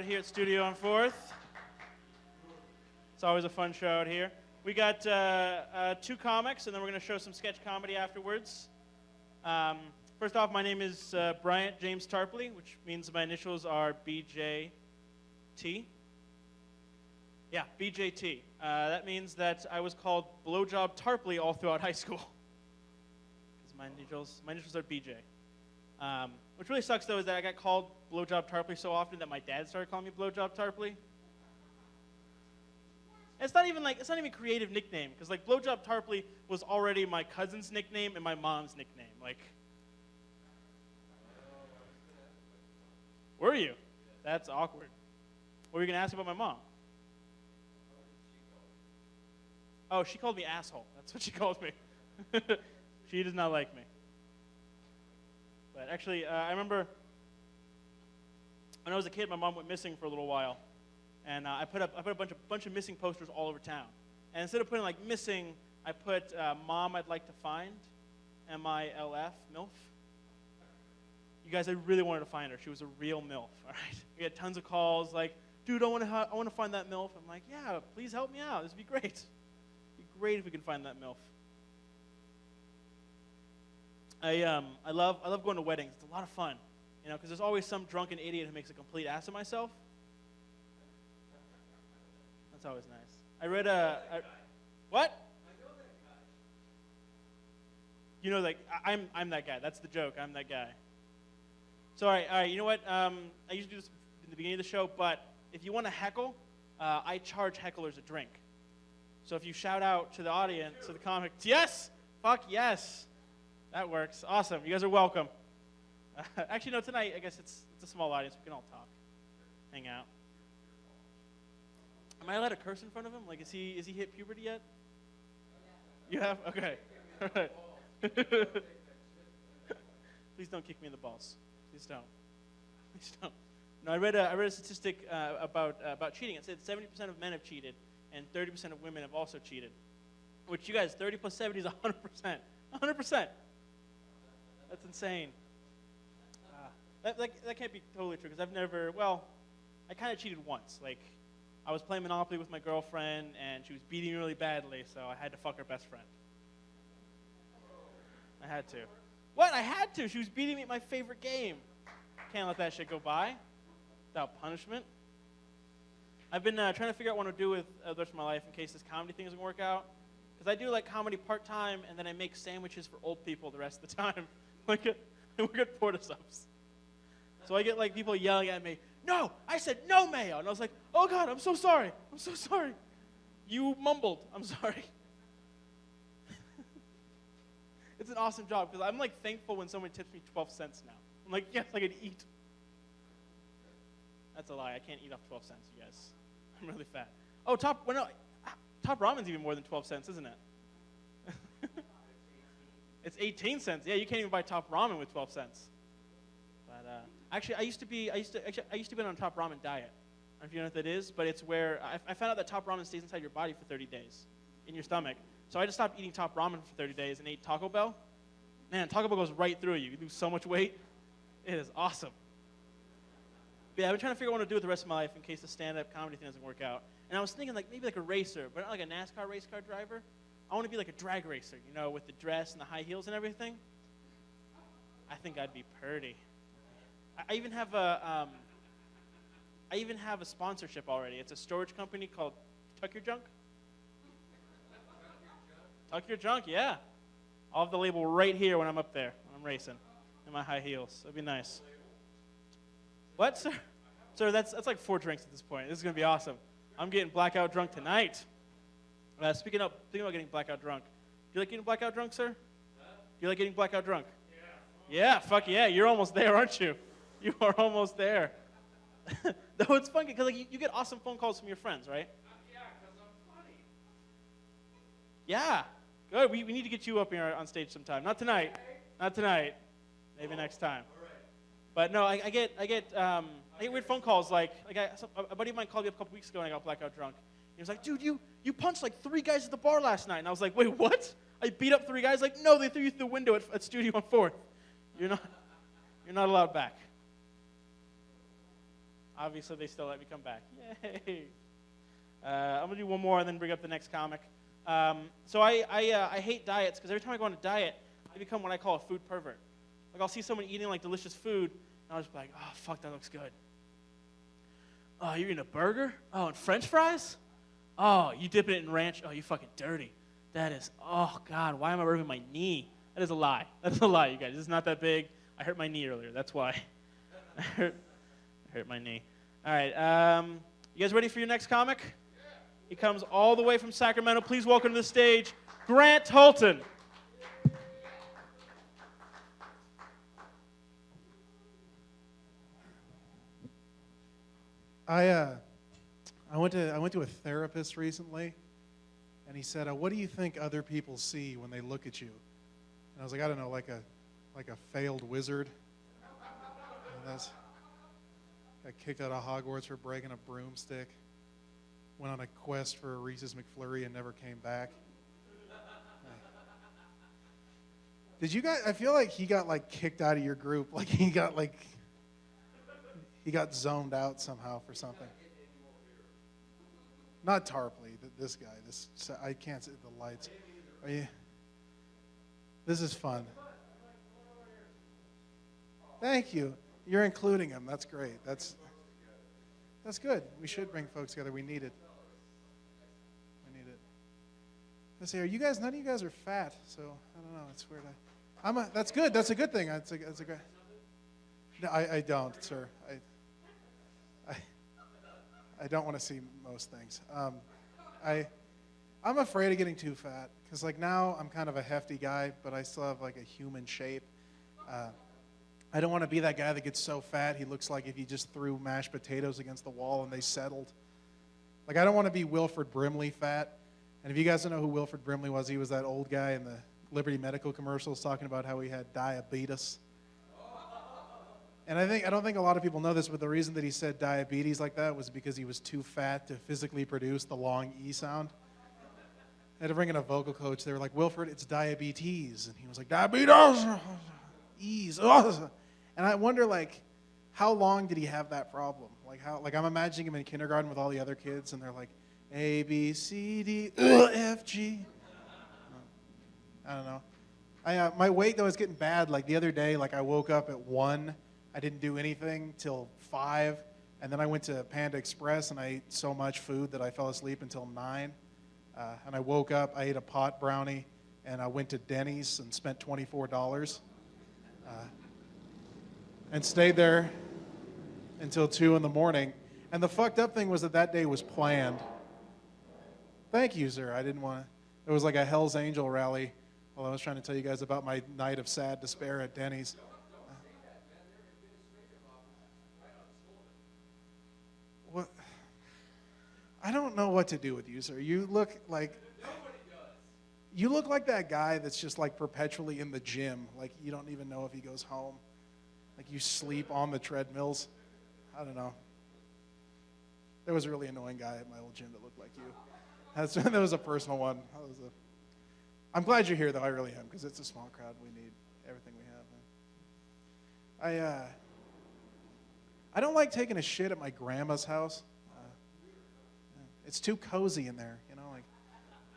Here at Studio on 4th. It's always a fun show out here. We got two comics, and then we're going to show some sketch comedy afterwards. First off, my name is Bryant James Tarpley, which means my initials are BJT. Yeah, BJT. That means that I was called Blowjob Tarpley all throughout high school. Because my initials are BJ. Which really sucks, though, is that I got called Blowjob Tarpley so often that my dad started calling me Blowjob Tarpley. And it's not even a creative nickname, because like Blowjob Tarpley was already my cousin's nickname and my mom's nickname. Like, were you? That's awkward. What were you gonna ask about my mom? Oh, she called me asshole. That's what she called me. She does not like me. But actually, I remember when I was a kid, my mom went missing for a little while, and I put a bunch of missing posters all over town. And instead of putting like missing, I put Mom I'd like to find, MILF, MILF. You guys, I really wanted to find her. She was a real MILF. All right, we had tons of calls like, dude, I want to find that MILF. I'm like, yeah, please help me out. This would be great. It'd be great if we could find that MILF. I love going to weddings. It's a lot of fun, you know, because there's always some drunken idiot who makes a complete ass of myself. That's always nice. I read what? I know that guy. You know, like I'm that guy. That's the joke. I'm that guy. So all right. You know what? I usually do this in the beginning of the show, but if you want to heckle, I charge hecklers a drink. So if you shout out to the audience, to the comics, yes, fuck yes. That works. Awesome. You guys are welcome. Actually, no, tonight, I guess it's a small audience. We can all talk, hang out. Am I allowed to curse in front of him? Like, is he hit puberty yet? You have? Okay. All right. Please don't kick me in the balls. Please don't. Please don't. No, I read a statistic about cheating. It said 70% of men have cheated, and 30% of women have also cheated. Which, you guys, 30 plus 70 is 100%. 100%. That's insane. That can't be totally true, because I've never, I kind of cheated once. Like, I was playing Monopoly with my girlfriend, and she was beating me really badly, so I had to fuck her best friend. I had to. What? I had to. She was beating me at my favorite game. Can't let that shit go by without punishment. I've been trying to figure out what to do with the rest of my life in case this comedy thing doesn't work out. Because I do like comedy part-time, and then I make sandwiches for old people the rest of the time. We work at Porta Subs. So I get like people yelling at me, no, I said no mayo. And I was like, oh God, I'm so sorry. I'm so sorry. You mumbled. I'm sorry. It's an awesome job, because I'm like thankful when someone tips me 12 cents now. I'm like, yes, I can eat. That's a lie. I can't eat off 12 cents, you guys. I'm really fat. Oh, Top Ramen's even more than 12 cents, isn't it? It's 18 cents. Yeah, you can't even buy Top Ramen with 12 cents. But actually, I used to be on a Top Ramen diet. I don't know if you know what that is, but it's where I found out that Top Ramen stays inside your body for 30 days in your stomach. So I just stopped eating Top Ramen for 30 days and ate Taco Bell. Man, Taco Bell goes right through you. You lose so much weight. It is awesome. But yeah, I've been trying to figure out what to do with the rest of my life in case the stand-up comedy thing doesn't work out. And I was thinking like maybe like a racer, but not like a NASCAR race car driver. I want to be like a drag racer, you know, with the dress and the high heels and everything. I think I'd be pretty. I even have a sponsorship already. It's a storage company called Tuck Your Junk. Tuck Your Junk, yeah. I'll have the label right here when I'm up there, when I'm racing, in my high heels. That'd be nice. What, sir? Sir, that's like 4 drinks at this point. This is going to be awesome. I'm getting blackout drunk tonight. Speaking about getting blackout drunk, do you like getting blackout drunk, sir? Do you like getting blackout drunk? Yeah, fuck yeah. You're almost there, aren't you? You are almost there. Though it's fun, because like, you get awesome phone calls from your friends, right? Yeah, because I'm funny. Yeah. Good. We need to get you up here on stage sometime. Not tonight. Not tonight. Maybe next time. All right. But no, I get weird phone calls. Like a buddy of mine called me up a couple weeks ago and I got blackout drunk. He was like, dude, you punched like 3 guys at the bar last night. And I was like, wait, what? I beat up 3 guys? Like, no, they threw you through the window at Studio on 4th. You're not allowed back. Obviously, they still let me come back. Yay! I'm gonna do one more and then bring up the next comic. So I hate diets because every time I go on a diet, I become what I call a food pervert. Like I'll see someone eating like delicious food, and I'll just be like, oh fuck, that looks good. Oh, you're eating a burger? Oh, and French fries? Oh, you dipping it in ranch? Oh, you fucking dirty. That is, oh God, why am I rubbing my knee? That is a lie. That is a lie, you guys. It's not that big. I hurt my knee earlier. That's why. I hurt my knee. All right. You guys ready for your next comic? Yeah. He comes all the way from Sacramento. Please welcome to the stage, Grant Houlton. I went to a therapist recently, and he said, "What do you think other people see when they look at you?" And I was like, "I don't know, like a failed wizard." Got kicked out of Hogwarts for breaking a broomstick. Went on a quest for a Reese's McFlurry and never came back. Did you guys? I feel like he got like kicked out of your group. Like he got zoned out somehow for something. Not Tarpley, this guy. I can't see the lights. This is fun. Thank you. You're including him. That's great. That's good. We should bring folks together. We need it. Let's see. Are you guys? None of you guys are fat, so I don't know. It's weird. That's good. That's a good thing. That's a good. No, I don't, sir. I don't want to see most things. I'm afraid of getting too fat because like now I'm kind of a hefty guy, but I still have like a human shape. I don't want to be that guy that gets so fat he looks like if you just threw mashed potatoes against the wall and they settled. Like I don't want to be Wilford Brimley fat. And if you guys don't know who Wilford Brimley was, he was that old guy in the Liberty Medical commercials talking about how he had diabetes. And I don't think a lot of people know this, but the reason that he said diabetes like that was because he was too fat to physically produce the long E sound. I had to bring in a vocal coach. They were like, "Wilford, it's diabetes." And he was like, "Diabetes, ease." And I wonder, like, how long did he have that problem? Like I'm imagining him in kindergarten with all the other kids, and they're like, A, B, C, D, F, G. I don't know. My weight, though, is getting bad. Like, the other day, like, I woke up at 1. I didn't do anything till 5. And then I went to Panda Express, and I ate so much food that I fell asleep until 9. And I woke up, I ate a pot brownie, and I went to Denny's and spent $24. And stayed there until 2 in the morning. And the fucked up thing was that day was planned. Thank you, sir. I didn't want to. It was like a Hell's Angel rally while I was trying to tell you guys about my night of sad despair at Denny's. What? I don't know what to do with you, sir. You look like that guy that's just like perpetually in the gym. Like you don't even know if he goes home. Like you sleep on the treadmills. I don't know. There was a really annoying guy at my old gym that looked like you. That was a personal one. I'm glad you're here, though. I really am, because it's a small crowd. We need everything we have. I don't like taking a shit at my grandma's house. It's too cozy in there, you know. Like,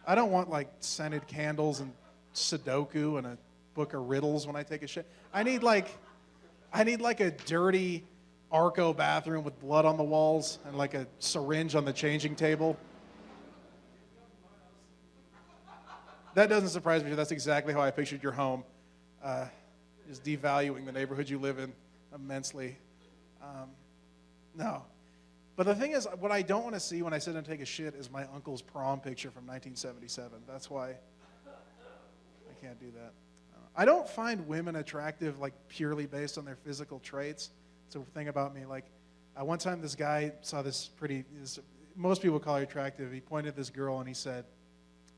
I don't want like scented candles and Sudoku and a book of riddles when I take a shit. I need like a dirty Arco bathroom with blood on the walls and like a syringe on the changing table. That doesn't surprise me. That's exactly how I pictured your home. Is devaluing the neighborhood you live in immensely. No. But the thing is, what I don't want to see when I sit and take a shit is my uncle's prom picture from 1977. That's why I can't do that. I don't find women attractive, like, purely based on their physical traits. It's a thing about me. Like, one time this guy saw most people call her attractive. He pointed at this girl and he said,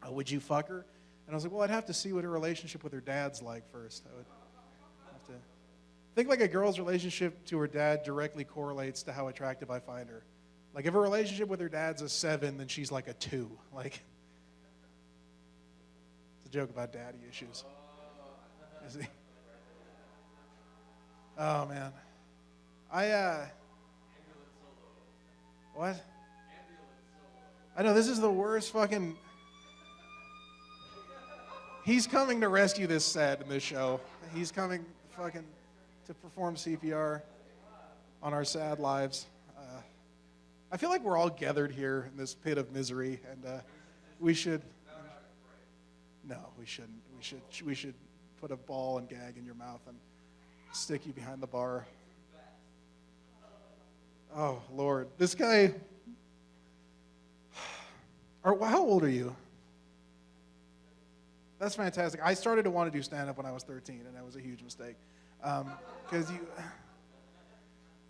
"Would you fuck her?" And I was like, well, I'd have to see what her relationship with her dad's like first. I would have to think like a girl's relationship to her dad directly correlates to how attractive I find her. Like if her relationship with her dad's a 7, then she's like a 2. Like, it's a joke about daddy issues. Is he? Oh man, What? I know, this is the worst fucking... He's coming to rescue this sad in this show. He's coming fucking to perform CPR on our sad lives. I feel like we're all gathered here in this pit of misery, and we should... No, we shouldn't. We should put a ball and gag in your mouth and stick you behind the bar. Oh, Lord. This guy... How old are you? That's fantastic. I started to want to do stand-up when I was 13, and that was a huge mistake. Because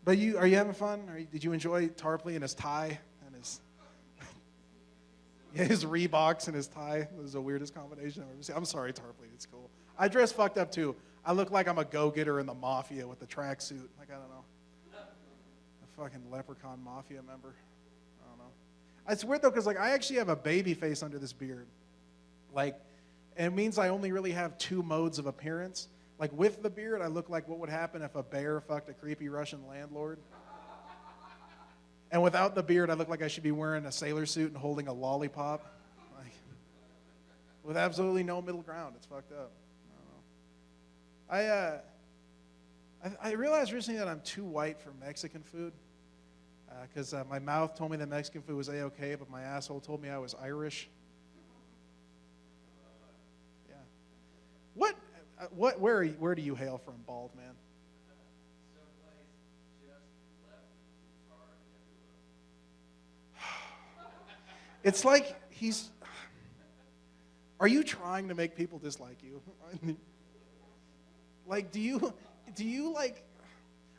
But are you having fun? Did you enjoy Tarpley and his tie and his... Yeah, his Reeboks and his tie. It was the weirdest combination I've ever seen. I'm sorry, Tarpley. It's cool. I dress fucked up, too. I look like I'm a go-getter in the mafia with the tracksuit. Like, I don't know. A fucking leprechaun mafia member. I don't know. It's weird, though, because, like, I actually have a baby face under this beard. Like, and it means I only really have two modes of appearance. Like, with the beard, I look like what would happen if a bear fucked a creepy Russian landlord. And without the beard, I look like I should be wearing a sailor suit and holding a lollipop. Like, with absolutely no middle ground. It's fucked up. I don't know. I realized recently that I'm too white for Mexican food. Because my mouth told me that Mexican food was A-okay, but my asshole told me I was Irish. Yeah. Where do you hail from, bald man? It's like are you trying to make people dislike you? Like, do you like,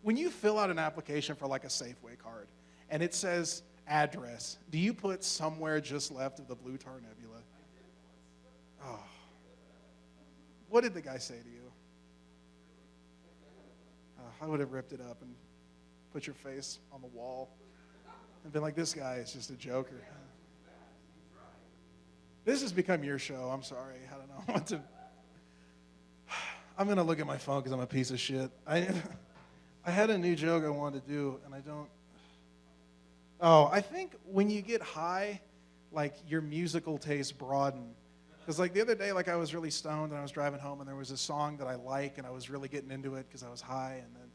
when you fill out an application for like a Safeway card and it says address, do you put somewhere just left of the Blue Tar Nebula? Oh. What did the guy say to you? I would have ripped it up and put your face on the wall and been like, this guy is just a joker. This has become your show. I'm sorry. I don't know what to... I'm going to look at my phone because I'm a piece of shit. I had a new joke I wanted to do, and I don't... Oh, I think when you get high, like, your musical tastes broaden. Because, like, the other day, like, I was really stoned, and I was driving home, and there was a song that I like, and I was really getting into it because I was high, and then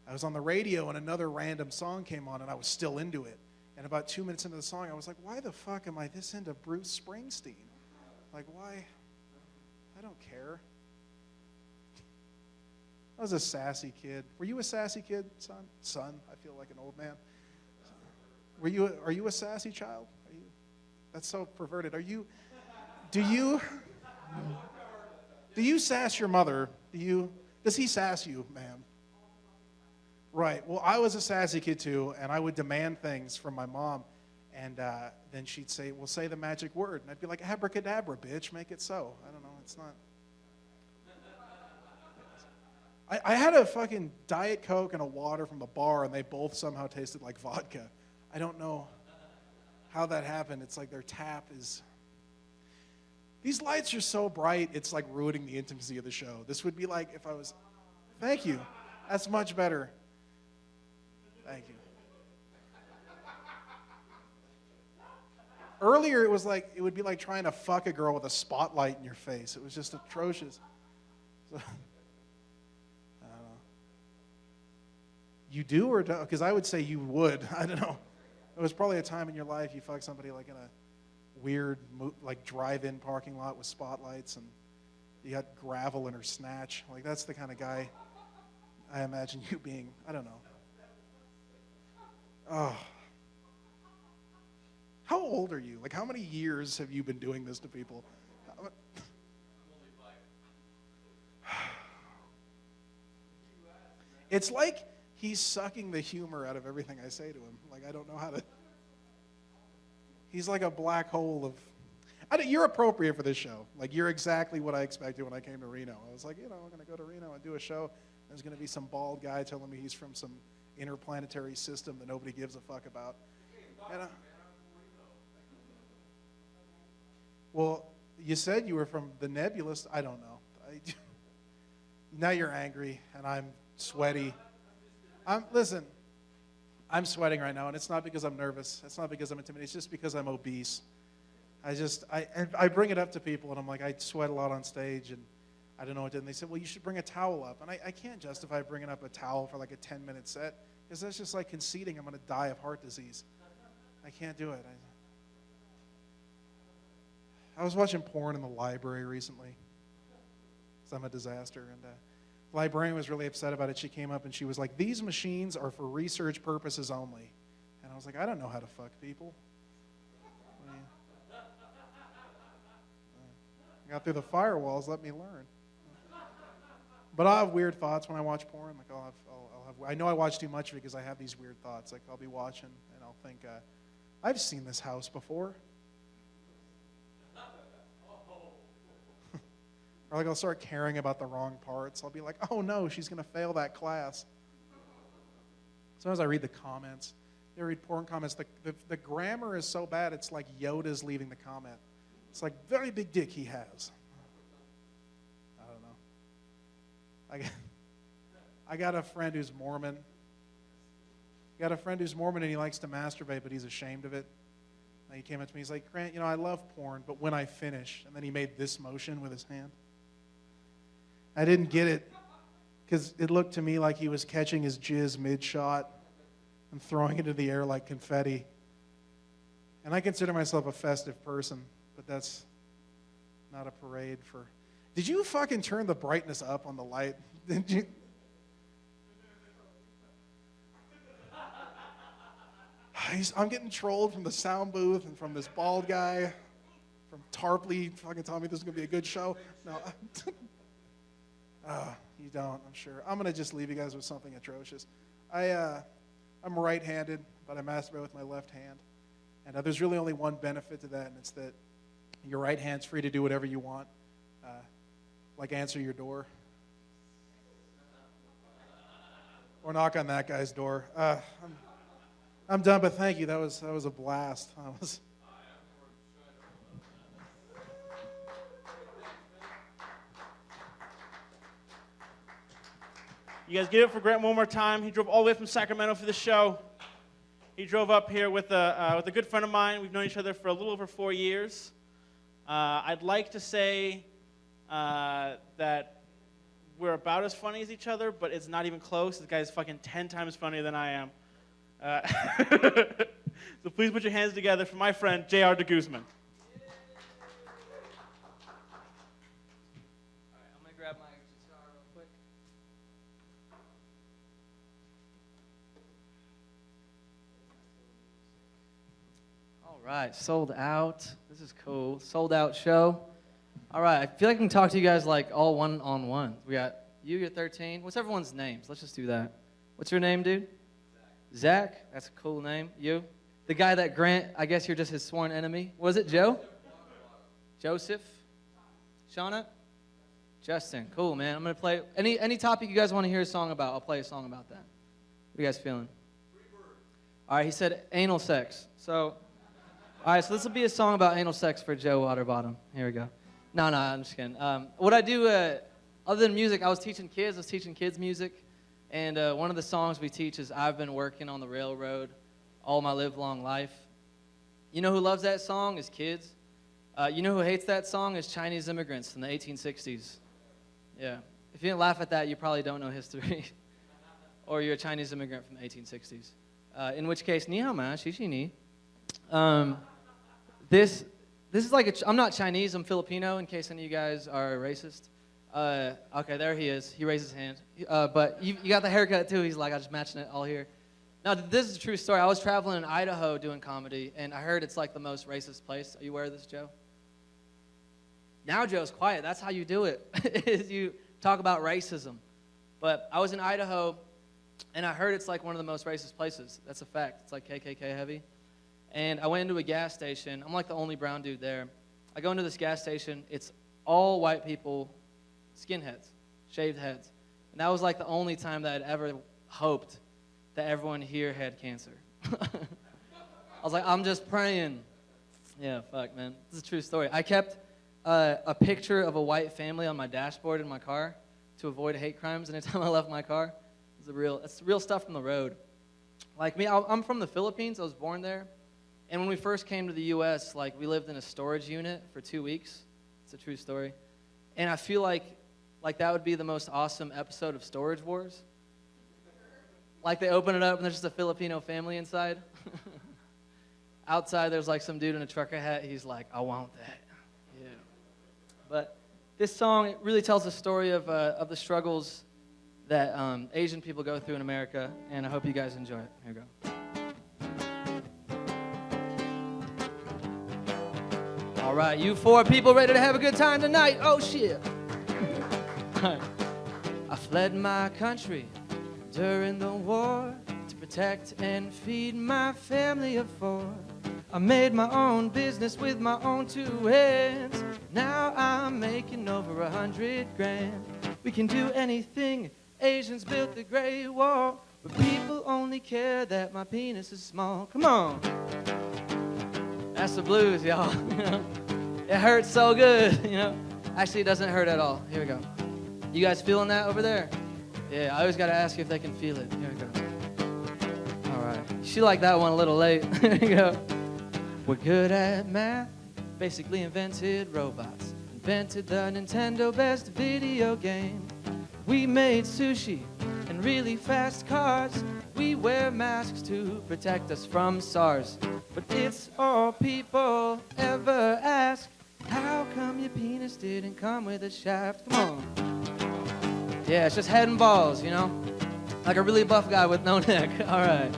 I was on the radio, and another random song came on, and I was still into it. And about 2 minutes into the song, I was like, why the fuck am I this into Bruce Springsteen? Like, why? I don't care. I was a sassy kid. Were you a sassy kid, son? Son, I feel like an old man. Are you a sassy child? That's so perverted. Do you sass your mother? Does he sass you, ma'am? Right. Well, I was a sassy kid, too, and I would demand things from my mom, and then she'd say, well, say the magic word. And I'd be like, abracadabra, bitch, make it so. I don't know. It's not... I had a fucking Diet Coke and a water from a bar, and they both somehow tasted like vodka. I don't know how that happened. It's like their tap is... These lights are so bright, it's like ruining the intimacy of the show. This would be like if I was... Thank you. That's much better. Thank you. Earlier, it would be like trying to fuck a girl with a spotlight in your face. It was just atrocious. So, I don't know. You do or don't? Because I would say you would. I don't know. It was probably a time in your life you fucked somebody like in a weird, like drive-in parking lot with spotlights, and you got gravel in her snatch. Like that's the kind of guy I imagine you being. I don't know. Oh. How old are you? Like, how many years have you been doing this to people? It's like he's sucking the humor out of everything I say to him. Like, I don't know how to... He's like a black hole of... You're appropriate for this show. Like, you're exactly what I expected when I came to Reno. I was like, I'm going to go to Reno and do a show. There's going to be some bald guy telling me he's from some interplanetary system that nobody gives a fuck about. And, well, you said you were from the nebulous. I don't know. Now you're angry, and I'm sweaty. Listen, I'm sweating right now, and it's not because I'm nervous. It's not because I'm intimidated. It's just because I'm obese. I bring it up to people, and I'm like, I sweat a lot on stage, and I don't know what to do. And they said, well, you should bring a towel up. And I can't justify bringing up a towel for like a 10-minute set, because that's just like conceding I'm going to die of heart disease. I can't do it. I was watching porn in the library recently, because I'm a disaster, and the librarian was really upset about it. She came up and she was like, these machines are for research purposes only. And I was like, I don't know how to fuck people. I got through the firewalls, let me learn. But I have weird thoughts when I watch porn. Like I'll have I know I watch too much because I have these weird thoughts. Like I'll be watching and I'll think, I've seen this house before. Or like I'll start caring about the wrong parts. I'll be like, oh no, she's going to fail that class. Sometimes I read the comments. You read porn comments. The grammar is so bad, it's like Yoda's leaving the comment. It's like, very big dick he has. I don't know. I got a friend who's Mormon. And he likes to masturbate, but he's ashamed of it. And he came up to me, he's like, Grant, I love porn, but when I finish, and then he made this motion with his hand. I didn't get it, because it looked to me like he was catching his jizz mid-shot and throwing it into the air like confetti. And I consider myself a festive person, but that's not a parade for... Did you fucking turn the brightness up on the light? Didn't you? I'm getting trolled from the sound booth and from this bald guy, from Tarpley, fucking telling me this is going to be a good show. No. You don't, I'm sure. I'm going to just leave you guys with something atrocious. I'm right-handed, but I masturbate with my left hand. And there's really only one benefit to that, and it's that your right hand's free to do whatever you want, like answer your door. Or knock on that guy's door. I'm done, but thank you. That was a blast. You guys get it for Grant one more time. He drove all the way from Sacramento for the show. He drove up here with a good friend of mine. We've known each other for a little over 4 years. I'd like to say that we're about as funny as each other, but it's not even close. This guy's fucking 10 times funnier than I am. So please put your hands together for my friend, J.R. de Guzman. All right, sold out. This is cool. Sold out show. All right, I feel like I can talk to you guys like all one-on-one. We got you, you're 13. What's everyone's names? Let's just do that. What's your name, dude? Zach. That's a cool name. You? The guy that Grant, I guess you're just his sworn enemy. Was it Joe? Joseph? Shauna? Justin. Cool, man. I'm going to play any topic you guys want to hear a song about. I'll play a song about that. What are you guys feeling? All right, he said anal sex. So... All right, so this will be a song about anal sex for Joe Waterbottom. Here we go. No, I'm just kidding. What I do, other than music, I was teaching kids music, and one of the songs we teach is I've Been Working on the Railroad All My Livelong Life. You know who loves that song is kids. You know who hates that song is Chinese immigrants from the 1860s. Yeah. If you didn't laugh at that, you probably don't know history. Or you're a Chinese immigrant from the 1860s. In which case, ni hao ma, xi xi ni. This is like I'm not Chinese, I'm Filipino, in case any of you guys are racist. Okay, there he is. He raised his hand. But you got the haircut too. He's like, I'm just matching it all here. Now, this is a true story. I was traveling in Idaho doing comedy, and I heard it's like the most racist place. Are you aware of this, Joe? Now Joe's quiet. That's how you do it, is you talk about racism. But I was in Idaho, and I heard it's like one of the most racist places. That's a fact. It's like KKK heavy. And I went into a gas station. I'm like the only brown dude there. I go into this gas station. It's all white people, skinheads, shaved heads. And that was like the only time that I'd ever hoped that everyone here had cancer. I was like, I'm just praying. Yeah, fuck, man. This is a true story. I kept a picture of a white family on my dashboard in my car to avoid hate crimes anytime I left my car. It's real stuff from the road. Like me, I'm from the Philippines. I was born there. And when we first came to the U.S., like, we lived in a storage unit for 2 weeks. It's a true story. And I feel like that would be the most awesome episode of Storage Wars. Like, they open it up, and there's just a Filipino family inside. Outside, there's, like, some dude in a trucker hat. He's like, I want that. Yeah. But this song, it really tells the story of the struggles that Asian people go through in America, and I hope you guys enjoy it. Here we go. All right, you 4 people ready to have a good time tonight? Oh, shit. I fled my country during the war to protect and feed my family of 4. I made my own business with my own 2 hands. Now I'm making over 100 grand. We can do anything. Asians built the Great Wall, but people only care that my penis is small. Come on. That's the blues, y'all. It hurts so good, you know. Actually, it doesn't hurt at all. Here we go. You guys feeling that over there? Yeah, I always got to ask you if they can feel it. Here we go. All right. She liked that one a little late. Here we go. We're good at math. Basically invented robots. Invented the Nintendo best video game. We made sushi and really fast cars. We wear masks to protect us from SARS. But it's all people ever ask. How come your penis didn't come with a shaft? Come on. Yeah, it's just head and balls, you know? Like a really buff guy with no neck. All right.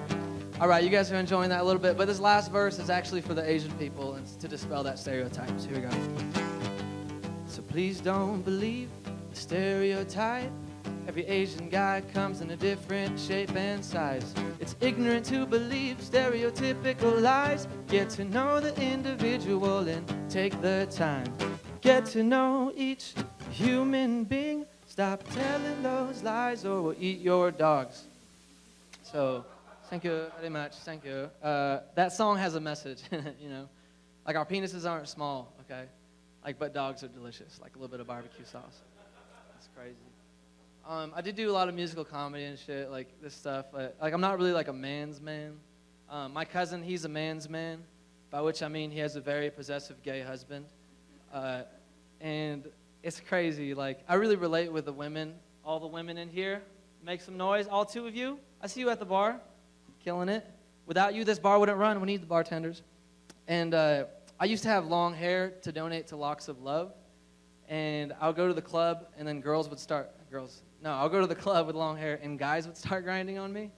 All right, you guys are enjoying that a little bit. But this last verse is actually for the Asian people and to dispel that stereotype. So here we go. So please don't believe the stereotype. Every Asian guy comes in a different shape and size. It's ignorant to believe stereotypical lies. Get to know the individual and take the time. Get to know each human being. Stop telling those lies or we'll eat your dogs. So, thank you very much. Thank you. That song has a message, you know. Like, our penises aren't small, okay? Like, but dogs are delicious. Like a little bit of barbecue sauce. That's crazy. I did do a lot of musical comedy and shit, like this stuff. Like, I'm not really like a man's man. My cousin, he's a man's man, by which I mean he has a very possessive gay husband. And it's crazy. Like, I really relate with the women. All the women in here, make some noise. All 2 of you. I see you at the bar, killing it. Without you, this bar wouldn't run. We need the bartenders. And I used to have long hair to donate to Locks of Love. And I'll go to the club, and then I'll go to the club with long hair, and guys would start grinding on me.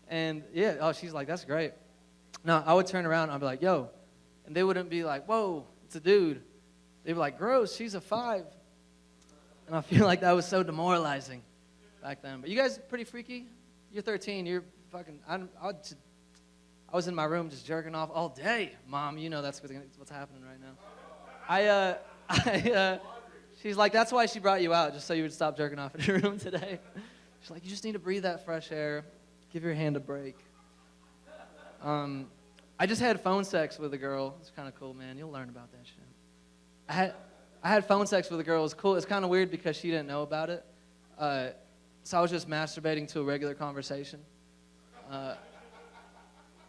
And, yeah, oh, she's like, that's great. No, I would turn around, and I'd be like, yo. And they wouldn't be like, whoa, it's a dude. They'd be like, gross, she's a 5. And I feel like that was so demoralizing back then. But you guys pretty freaky. You're 13. You're fucking, I was in my room just jerking off all day. Mom, you know that's what's happening right now. She's like, that's why she brought you out, just so you would stop jerking off in your room today. She's like, you just need to breathe that fresh air. Give your hand a break. I just had phone sex with a girl. It's kind of cool, man. You'll learn about that shit. I had phone sex with a girl. It was cool. It's kind of weird because she didn't know about it. So I was just masturbating to a regular conversation.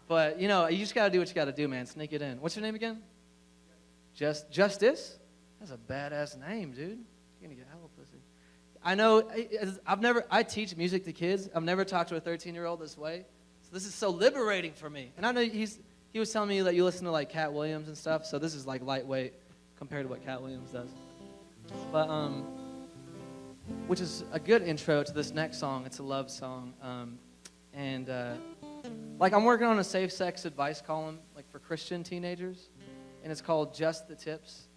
But, you know, you just got to do what you got to do, man. Sneak it in. What's your name again? Justice? That's a badass name, dude. You're going to get hella pussy. I know, I teach music to kids. I've never talked to a 13-year-old this way. So this is so liberating for me. And I know he was telling me that you listen to, like, Cat Williams and stuff. So this is, like, lightweight compared to what Cat Williams does. But, which is a good intro to this next song. It's a love song. Like, I'm working on a safe sex advice column, like, for Christian teenagers. And it's called Just the Tips.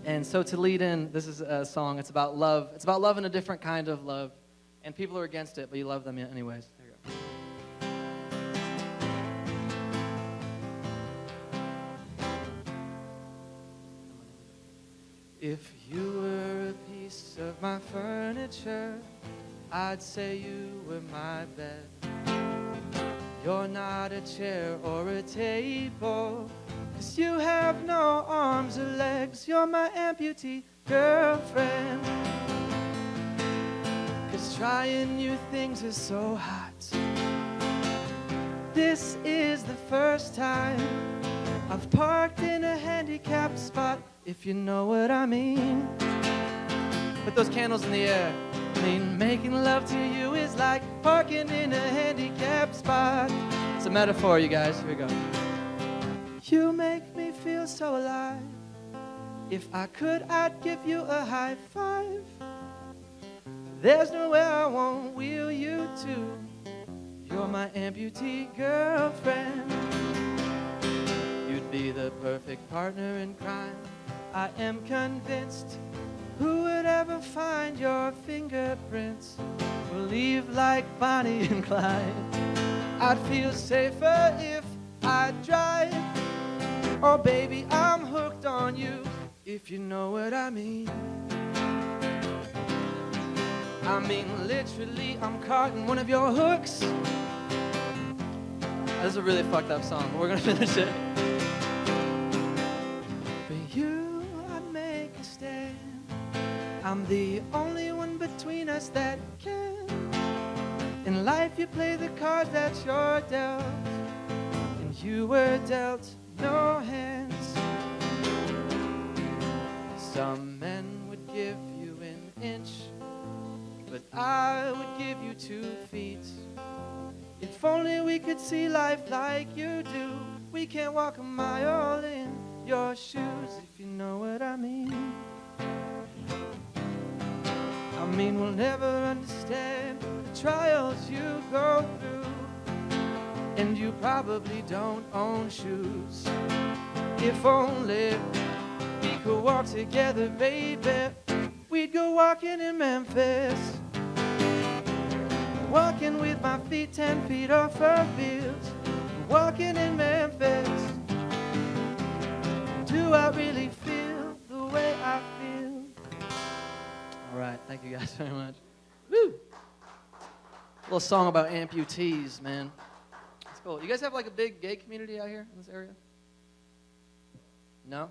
And so to lead in, this is a song. It's about love. It's about loving a different kind of love. And people are against it, but you love them anyways. There you go. If you were a piece of my furniture, I'd say you were my bed. You're not a chair or a table, 'cause you have no arms or legs. You're my amputee girlfriend, 'cause trying new things is so hot. This is the first time I've parked in a handicapped spot, if you know what I mean. Put those candles in the air. I mean, making love to you is like parking in a handicapped spot. It's a metaphor, you guys. Here we go. You make me feel so alive. If I could, I'd give you a high five. There's nowhere I won't wheel you to. You're my amputee girlfriend. You'd be the perfect partner in crime. I am convinced. Who would ever find your fingerprints? We'll leave like Bonnie and Clyde. I'd feel safer if I drive. Oh baby, I'm hooked on you, if you know what I mean. I mean literally, I'm caught in one of your hooks. This is a really fucked up song, but we're gonna finish it. For you, I make a stand. I'm the only one between us that can. In life you play the cards that you're dealt, and you were dealt no hands. Some men would give you an inch, but I would give you 2 feet. If only we could see life like you do. We can't walk a mile in your shoes, if you know what I mean. I mean, we'll never understand the trials you go through. And you probably don't own shoes. If only we could walk together, baby, we'd go walking in Memphis. Walking with my feet 10 feet off her fields. Walking in Memphis. Do I really feel the way I feel? All right, thank you guys very much. Woo! A little song about amputees, man. It's cool. You guys have like a big gay community out here in this area? No?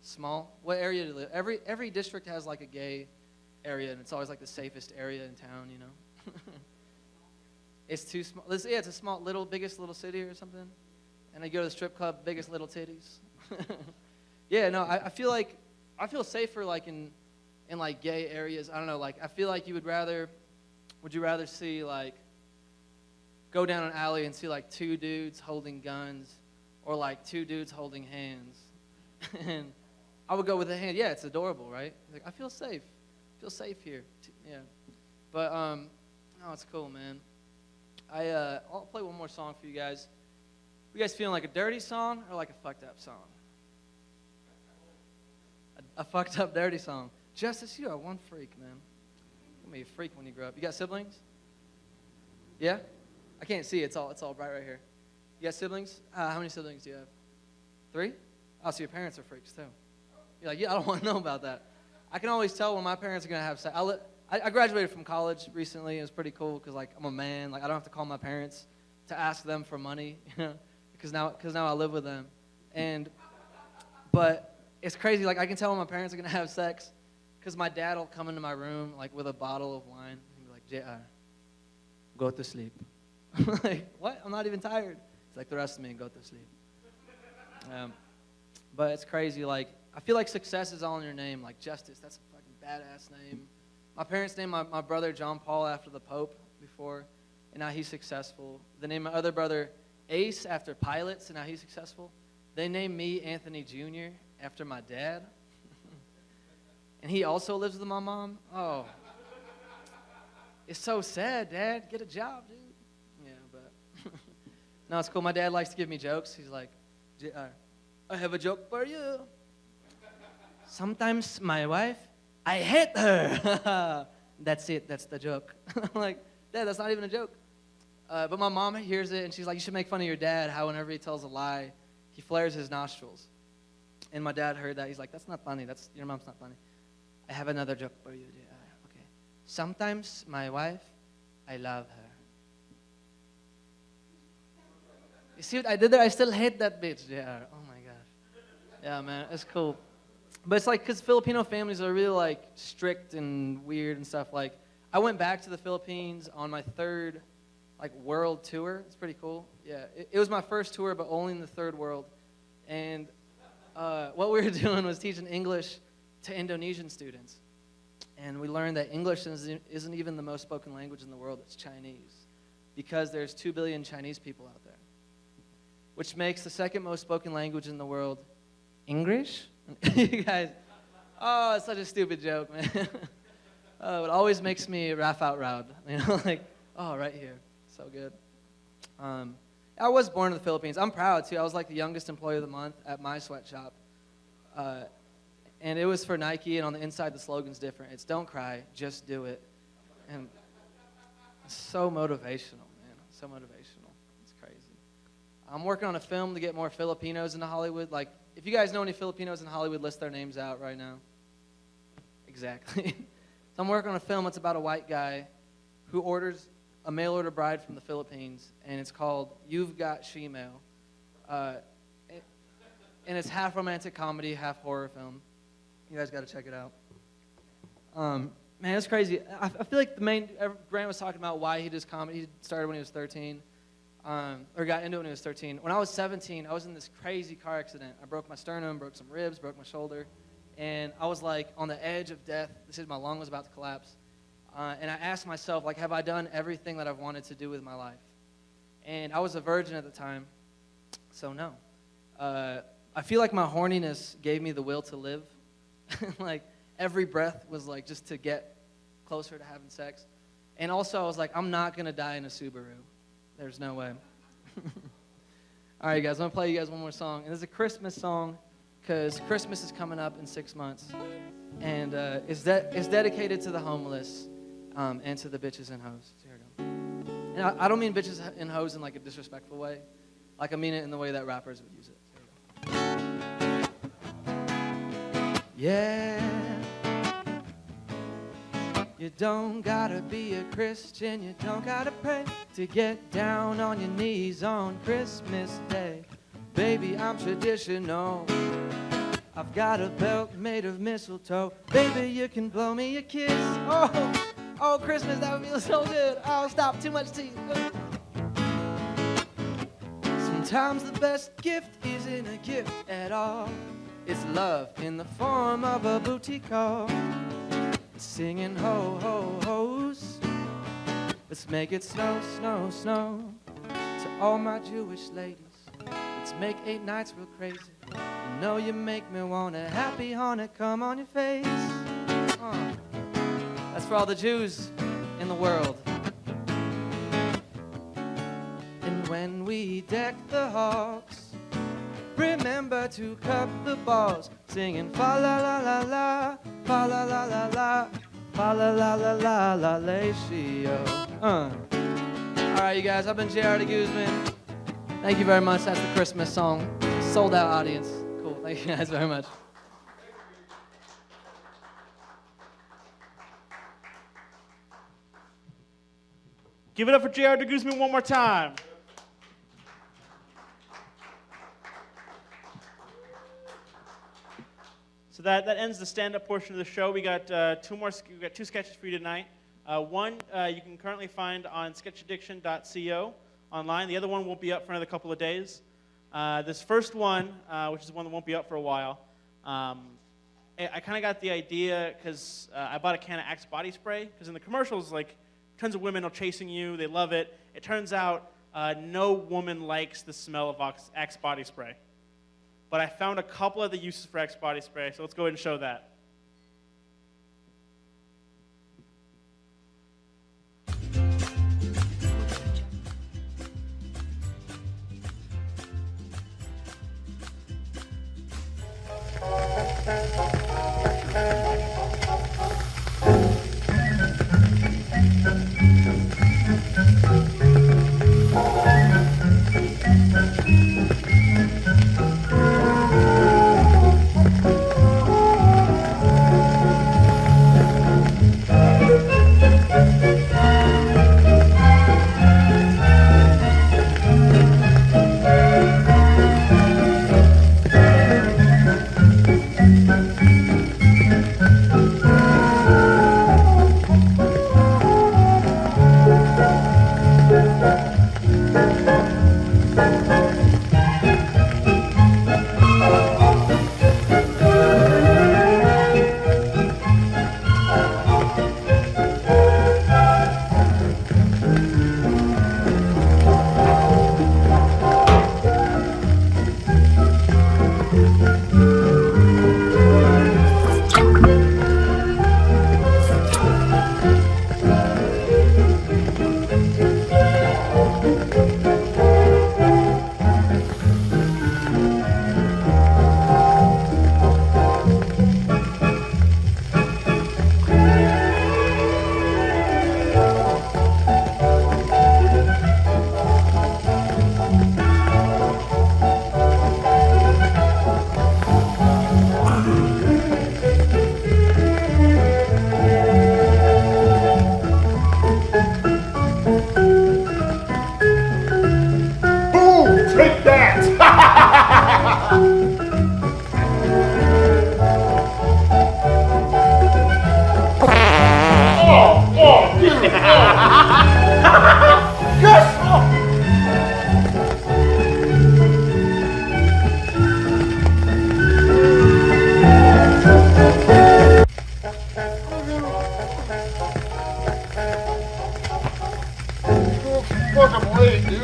Small? What area do you live? Every district has like a gay area, and it's always like the safest area in town, you know? It's too small. Yeah, it's a small, biggest little city or something. And I go to the strip club, biggest little titties. Yeah, no, I feel safer like in like gay areas. I don't know, like I feel like would you rather see like, go down an alley and see like 2 dudes holding guns or like 2 dudes holding hands? And I would go with the hand. Yeah, it's adorable, right? Like, I feel safe. I feel safe here. Yeah. But, no, it's cool, man. I'll play one more song for you guys. You guys feeling like a dirty song or like a fucked up song? A fucked up dirty song. Justice, you are one freak, man. You're gonna be a freak when you grow up. You got siblings? Yeah? I can't see. It's all bright right here. You got siblings? How many siblings do you have? 3? Oh, so your parents are freaks too. You're like, yeah, I don't want to know about that. I can always tell when my parents are gonna have sex. I graduated from college recently. It was pretty cool because like I'm a man. Like I don't have to call my parents to ask them for money, you know, because now I live with them. But it's crazy. Like I can tell when my parents are gonna have sex because my dad will come into my room like with a bottle of wine and be like, JR, go to sleep. I'm like, what? I'm not even tired. It's like the rest of me, go to sleep. But it's crazy. Like I feel like success is all in your name. Like Justice, that's a fucking badass name. My parents named my brother John Paul after the Pope before, and now he's successful. They named my other brother Ace after pilots, and now he's successful. They named me Anthony Jr. after my dad. And he also lives with my mom. Oh. It's so sad, Dad. Get a job, dude. Yeah, but no, it's cool. My dad likes to give me jokes. He's like, I have a joke for you. Sometimes my wife, I hate her. That's it. That's the joke. I'm like, Dad, that's not even a joke. But my mom hears it, and she's like, you should make fun of your dad, how whenever he tells a lie, he flares his nostrils. And my dad heard that. He's like, that's not funny. Your mom's not funny. I have another joke for you, JR. Okay. Sometimes my wife, I love her. You see what I did there? I still hate that bitch, JR. Oh, my gosh. Yeah, man, it's cool. But it's like, because Filipino families are really, like, strict and weird and stuff. Like, I went back to the Philippines on my third like world tour. It's pretty cool. Yeah, it was my first tour, but only in the third world. And what we were doing was teaching English to Indonesian students. And we learned that English isn't even the most spoken language in the world. It's Chinese, because there's 2 billion Chinese people out there, which makes the second most spoken language in the world English. You guys, oh, it's such a stupid joke, man. It always makes me laugh out loud. You know, like, oh, right here. So good. I was born in the Philippines. I'm proud, too. I was like the youngest employee of the month at my sweatshop. And it was for Nike, and on the inside the slogan's different. It's don't cry, just do it. And it's so motivational, man. So motivational. It's crazy. I'm working on a film to get more Filipinos into Hollywood. Like, if you guys know any Filipinos in Hollywood, list their names out right now. Exactly. So I'm working on a film that's about a white guy who orders a mail-order bride from the Philippines, and it's called You've Got She-Mail. And it's half romantic comedy, half horror film. You guys got to check it out. Man, it's crazy. I feel like Grant was talking about why he does comedy. He started when he was 13, or got into it when he was 13. When I was 17, I was in this crazy car accident. I broke my sternum, broke some ribs, broke my shoulder, and I was like on the edge of death. My lung was about to collapse. And I asked myself, like, have I done everything that I've wanted to do with my life? And I was a virgin at the time, so no. I feel like my horniness gave me the will to live. Like, every breath was like just to get closer to having sex. And also, I was like, I'm not going to die in a Subaru. There's no way. All right, guys, I'm going to play you guys one more song. And it's a Christmas song, because Christmas is coming up in 6 months. And it's dedicated to the homeless and to the bitches and hoes. So here we go. And I don't mean bitches and hoes in like a disrespectful way. Like, I mean it in the way that rappers would use it. So here we go. Yeah, you don't gotta be a Christian, you don't gotta pray to get down on your knees on Christmas Day. Baby, I'm traditional. I've got a belt made of mistletoe. Baby, you can blow me a kiss. Oh, Christmas, that would feel so good. Oh, stop, too much tea. Sometimes the best gift isn't a gift at all. It's love in the form of a booty call. Singing ho, ho, ho's. Let's make it snow, snow, snow. To all my Jewish ladies, let's make 8 nights real crazy. You know you make me want a happy Hanukkah on your face. That's for all the Jews in the world. And when we deck the halls, remember to cup the balls, singing fa la la la la, fa la la la la, fa la la la la la latio. All right, you guys, I've been J.R. Guzman. Thank you very much. That's the Christmas song. Sold out audience. Cool. Thank you guys very much. Give it up for J.R. Guzman one more time. So that ends the stand-up portion of the show. We got two sketches for you tonight. One you can currently find on sketchaddiction.co online. The other one won't be up for another couple of days. This first one, which is the one that won't be up for a while, I kind of got the idea because I bought a can of Axe body spray. Because in the commercials, like, tons of women are chasing you. They love it. It turns out no woman likes the smell of Axe body spray. But I found a couple of the uses for Axe body spray, so let's go ahead and show that. like that. Oh, dude. Yes. Fuck, I'm late, dude.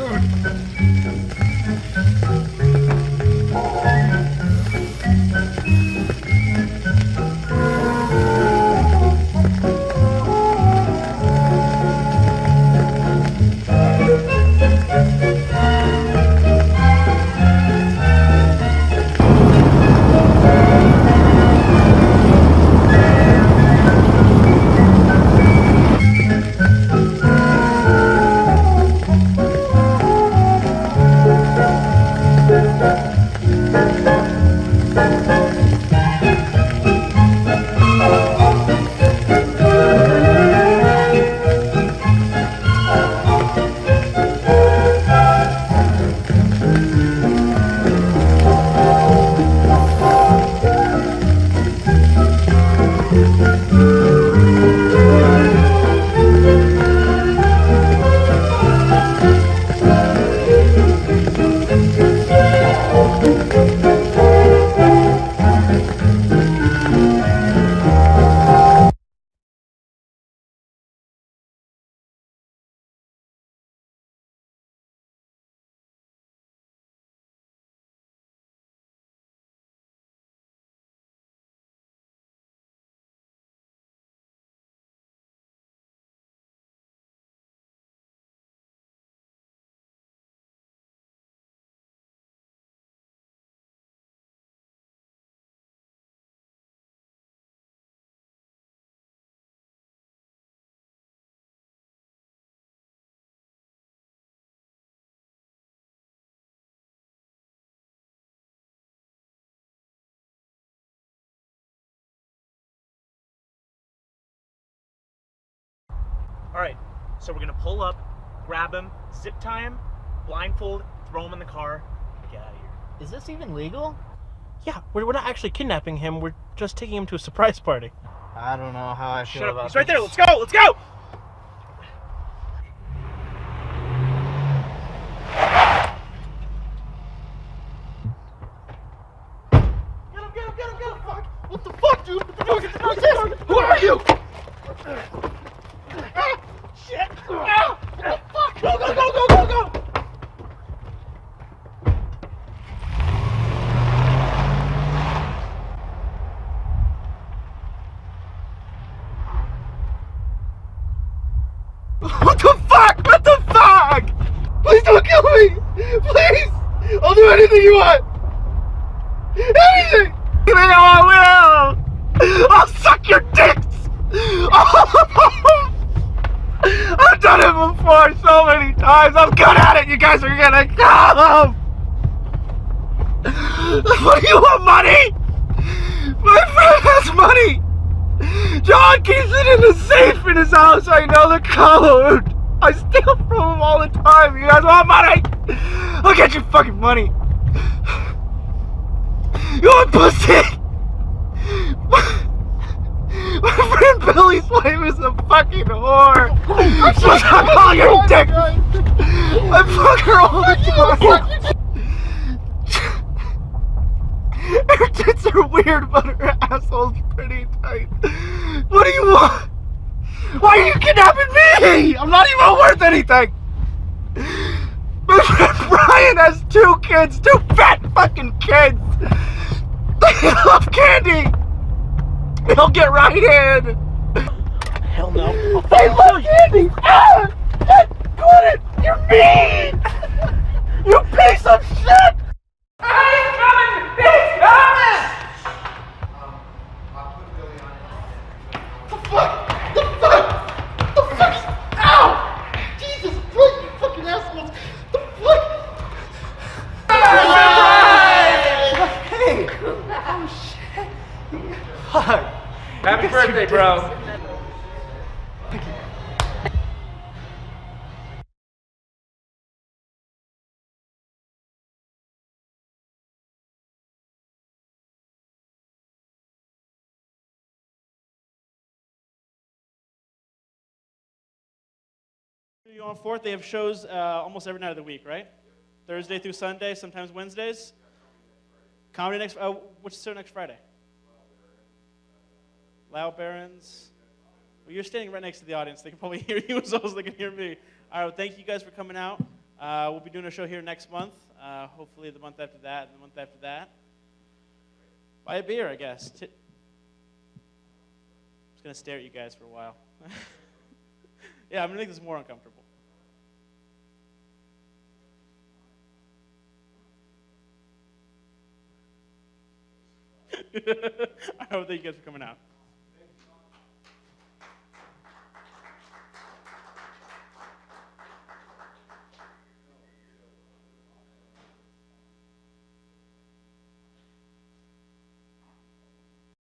All right, so we're gonna pull up, grab him, zip tie him, blindfold, throw him in the car, and get out of here. Is this even legal? Yeah, we're not actually kidnapping him. We're just taking him to a surprise party. I don't know how I feel Shut up, about he's right there, this. let's go, let's go! Get him, fuck! What the fuck, dude? What the fuck is this? Who are you? Ah, shit! Ah, what the fuck? Go, go, go, go, go, go! What the fuck? What the fuck? Please don't kill me! Please! I'll do anything you want! Anything! Anything I will! I'll suck your dicks! I've done it before so many times! I'm good at it! You guys are gonna come! What do you want, money? My friend has money! John keeps it in the safe in his house. I know the code. I steal from him all the time. You guys want money? I'll get you fucking money. You want pussy? My friend Billy's wife is a fucking whore. So I'm calling her dick. I fuck her all the time. Her tits are weird, but her asshole's pretty tight. What do you want? Why are you kidnapping me? I'm not even worth anything. My friend Brian has 2 kids, 2 fat fucking kids. They love candy. They'll get right in. Hell no. They love candy. Ah! Quit it. You're mean. You piece of shit. He's coming! He's coming! The fuck? The fuck? The fuck is... Ow! Jesus Christ, you fucking assholes! The fuck? Hey! Oh shit! Fuck! Happy birthday, bro. You on 4th, they have shows almost every night of the week, right? Thursday through Sunday, sometimes Wednesdays. Comedy next. What's the show next Friday? Loud Barons. Well, you're standing right next to the audience. They can probably hear you as well as they can hear me. All right. Well, thank you guys for coming out. We'll be doing a show here next month. Hopefully the month after that, and the month after that. Buy a beer, I guess. I'm just gonna stare at you guys for a while. Yeah, I'm gonna make this more uncomfortable. I hope thank you guys for coming out.